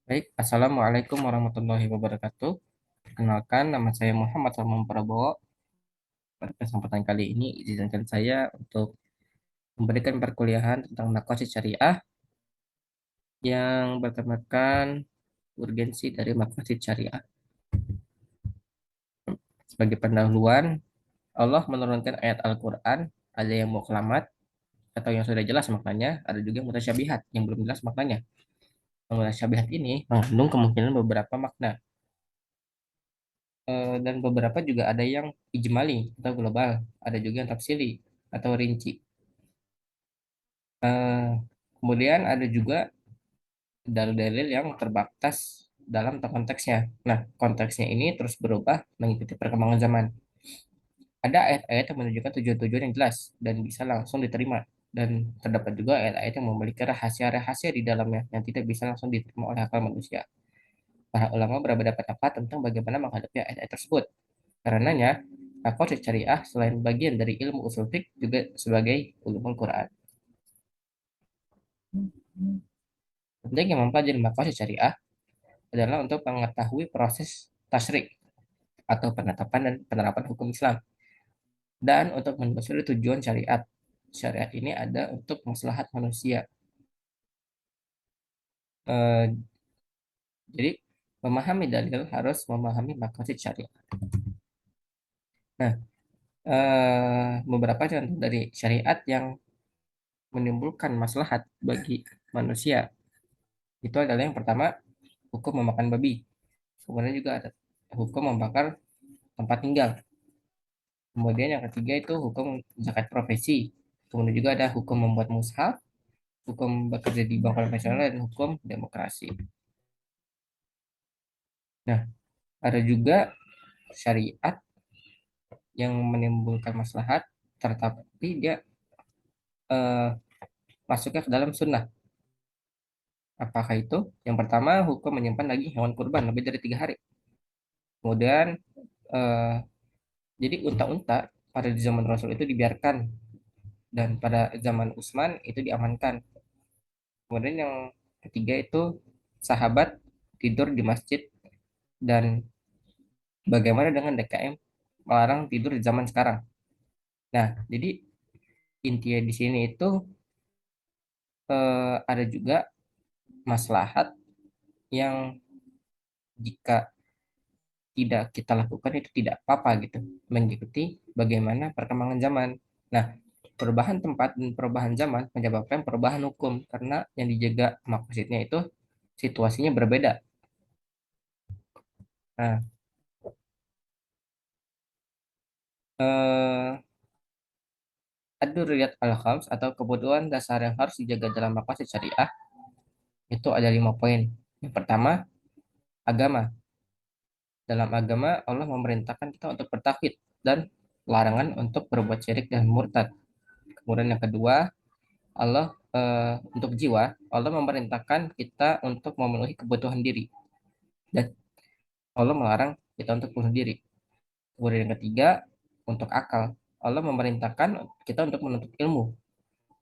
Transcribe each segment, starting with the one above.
Baik, Assalamualaikum warahmatullahi wabarakatuh. Kenalkan, nama saya Muhammad Salman Prabowo. Pada kesempatan kali ini, izinkan saya untuk memberikan perkuliahan tentang makosid syariah yang bertemakan urgensi dari makosid syariah. Sebagai pendahuluan, Allah menurunkan ayat Al-Quran, ada yang muklamat atau yang sudah jelas maknanya, ada juga mutasyabihat yang belum jelas maknanya. Mutasyabihat ini mengandung kemungkinan beberapa makna, dan beberapa juga ada yang ijmali atau global, ada juga yang tafsili atau rinci. Eh, Kemudian ada juga dalil-dalil yang terbatas dalam konteksnya. Nah, konteksnya ini terus berubah mengikuti perkembangan zaman. Ada ayat-ayat yang menunjukkan tujuan-tujuan yang jelas dan bisa langsung diterima. Dan terdapat juga ayat-ayat yang memiliki rahasia-rahasia di dalamnya yang tidak bisa langsung diterima oleh akal manusia. Para ulama berbeda pendapat tentang bagaimana menghadapi ayat-ayat tersebut. Karenanya, Aqaidah Syariah selain bagian dari ilmu usul fiqh juga sebagai ulumul Quran. Penting yang mempelajari maqasid syariah adalah untuk mengetahui proses tasyrik atau penetapan dan penerapan hukum Islam dan untuk menelusuri tujuan syariat. Syariat ini ada untuk maslahat manusia. Eh, jadi memahami dalil harus memahami maqasid syariat. Nah, beberapa contoh dari syariat yang menimbulkan maslahat bagi manusia itu adalah yang pertama hukum memakan babi. Kemudian juga ada hukum membakar tempat tinggal. Kemudian yang ketiga itu hukum zakat profesi. Kemudian juga ada hukum membuat mushaf, hukum bekerja di bank konvensional, dan hukum demokrasi. Nah, ada juga syariat yang menimbulkan maslahat, tetapi dia eh, masuknya ke dalam sunnah. Apakah itu? Yang pertama, hukum menyimpan daging hewan kurban lebih dari 3 hari. Kemudian, eh, jadi unta-unta pada di zaman Rasul itu dibiarkan, dan pada zaman Utsman itu diamankan. Kemudian yang ketiga itu sahabat tidur di masjid, dan bagaimana dengan DKM melarang tidur di zaman sekarang. Nah, jadi intinya di sini itu ada juga maslahat yang jika tidak kita lakukan itu tidak apa-apa gitu, mengikuti bagaimana perkembangan zaman. Nah, perubahan tempat dan perubahan zaman menyebabkan perubahan hukum karena yang dijaga maksudnya itu situasinya berbeda. Nah, eh, Ad-Durriyat al-Khams atau kebutuhan dasar yang harus dijaga dalam maqasid syariah itu ada 5 poin. Yang pertama, agama. Dalam agama, Allah memerintahkan kita untuk bertauhid dan larangan untuk berbuat syirik dan murtad. Kemudian yang kedua, untuk jiwa, Allah memerintahkan kita untuk memenuhi kebutuhan diri dan Allah melarang kita untuk bunuh diri. Kemudian yang ketiga, untuk akal, Allah memerintahkan kita untuk menuntut ilmu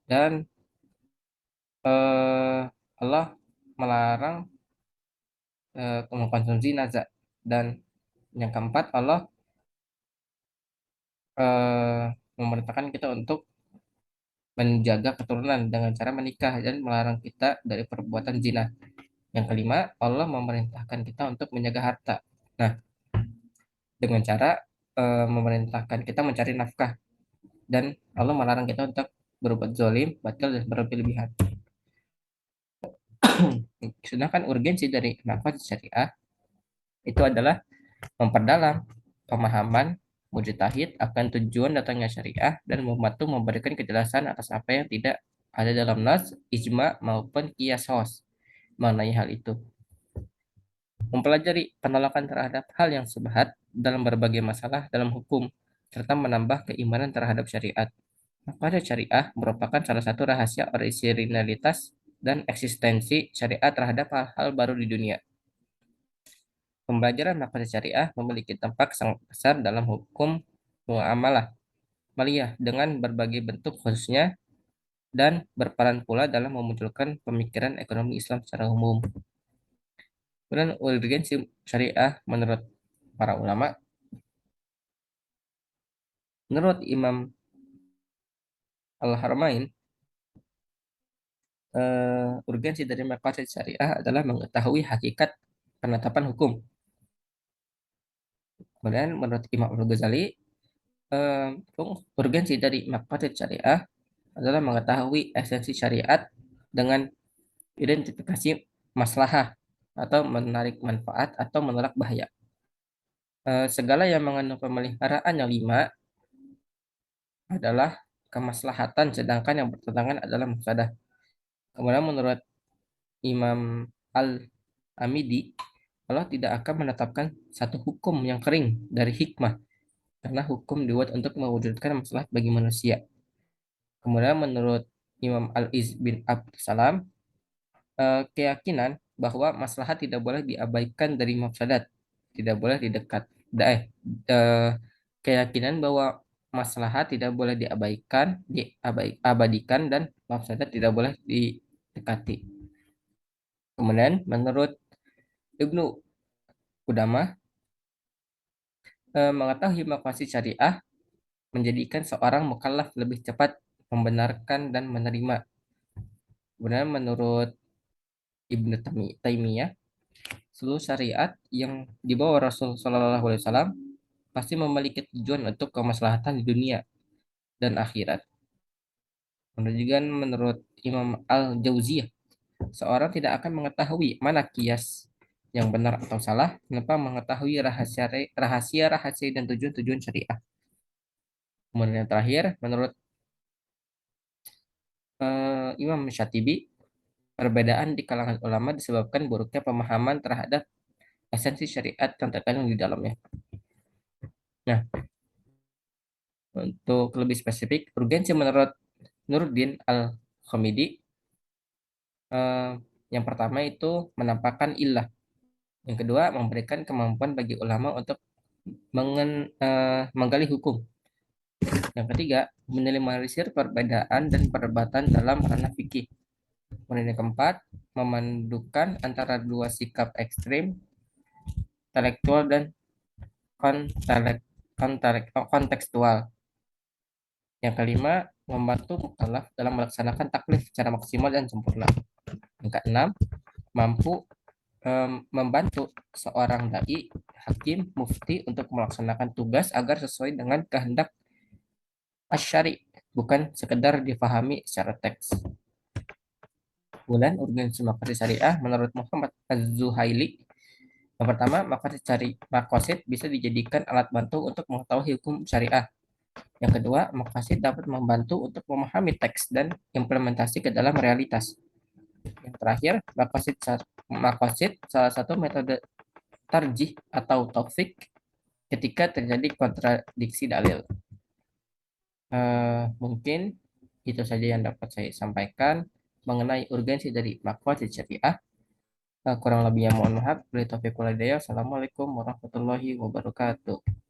dan eh, Allah melarang mengkonsumsi nazar. Dan yang keempat, Allah eh, memerintahkan kita untuk menjaga keturunan dengan cara menikah dan melarang kita dari perbuatan zina. Yang kelima, Allah memerintahkan kita untuk menjaga harta. Nah, dengan cara memerintahkan kita mencari nafkah, dan Allah melarang kita untuk berbuat zalim, batil, dan berlebihan. Sedangkan urgensi dari nafkah syariah itu adalah memperdalam pemahaman mujtahid akan tujuan datangnya syariah dan membantu memberikan kejelasan atas apa yang tidak ada dalam nas, ijma maupun qiyas mengenai hal itu. Mempelajari penolakan terhadap hal yang subhat dalam berbagai masalah dalam hukum serta menambah keimanan terhadap syariat. Maka syariah merupakan salah satu rahasia orisinalitas dan eksistensi syariat terhadap hal-hal baru di dunia. Pembelajaran makosid syariah memiliki dampak sangat besar dalam hukum muamalah maliyah dengan berbagai bentuk khususnya, dan berperan pula dalam memunculkan pemikiran ekonomi Islam secara umum. Kemudian urgensi syariah menurut para ulama, menurut Imam Al-Haramain, urgensi dari maqasid syariah adalah mengetahui hakikat penetapan hukum. Kemudian menurut Imam Al-Ghazali, eh, urgensi dari maqasid syariah adalah mengetahui esensi syariat dengan identifikasi maslahah atau menarik manfaat atau menolak bahaya. Segala yang mengandung pemeliharaan yang lima adalah kemaslahatan, sedangkan yang bertentangan adalah mafsadah. Kemudian menurut Imam Al-Amidi, Allah tidak akan menetapkan satu hukum yang kering dari hikmah, karena hukum dibuat untuk mewujudkan masalah bagi manusia. Kemudian menurut Imam Al-Iz bin Abdul Salam, keyakinan bahwa maslahat tidak boleh diabaikan dari mafsadat, tidak boleh didekat. Eh, keyakinan bahwa maslahat tidak boleh diabadikan dan mafsadat tidak boleh didekati. Kemudian menurut Ibnu Qudamah, mengetahui maqasid syariah menjadikan seorang mukallaf lebih cepat membenarkan dan menerima. Kemudian menurut Ibnu Taimiyah, seluruh syariat yang dibawa Rasul Shallallahu Alaihi Wasallam pasti memiliki tujuan untuk kemaslahatan di dunia dan akhirat. Kemudian menurut Imam Al-Jauziyah, seorang tidak akan mengetahui mana kias yang benar atau salah tanpa mengetahui rahasia-rahasia dan tujuan-tujuan syariah. Kemudian yang terakhir, menurut Imam Syatibi, perbedaan di kalangan ulama disebabkan buruknya pemahaman terhadap esensi syariat yang terkandung di dalamnya. Nah, untuk lebih spesifik, urgensi menurut Nuruddin Al-Khamidi, eh, yang pertama itu menampakkan ilah. Yang kedua, memberikan kemampuan bagi ulama untuk menggali hukum. Yang ketiga, minimalisir perbedaan dan perdebatan dalam ranah fikih. Kemudian yang keempat, memandukan antara dua sikap ekstrim, intelektual dan kontekstual. Yang kelima, membantu mukallaf dalam melaksanakan taklif secara maksimal dan sempurna. Yang keenam, mampu membantu seorang dai, hakim, mufti untuk melaksanakan tugas agar sesuai dengan kehendak asyari, bukan sekedar difahami secara teks. Kemudian urgensi maqasid syariah menurut Muhammad Az-Zuhaili, yang pertama, maqasid bisa dijadikan alat bantu untuk mengetahui hukum syariah. Yang kedua, maqasid dapat membantu untuk memahami teks dan implementasi ke dalam realitas. Yang terakhir, maqasid salah satu metode tarjih atau taufik ketika terjadi kontradiksi dalil. Mungkin itu saja yang dapat saya sampaikan mengenai urgensi dari maqasid syariah. Kurang lebihnya mohon maaf. Assalamualaikum warahmatullahi wabarakatuh.